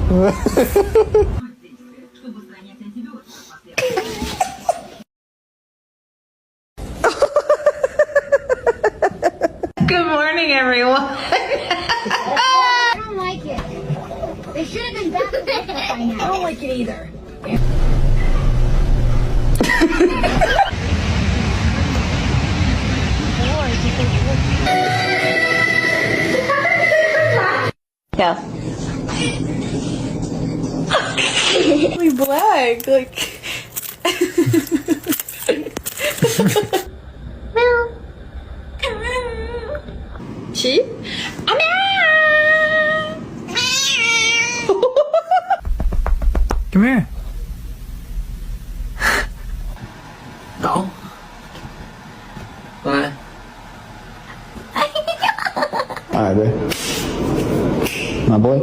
Good morning, everyone. I don't like it. They should have been back by now. I don't like it either. Yeah. We black, like. She? Come here. No. Bye. Alright, babe. My boy.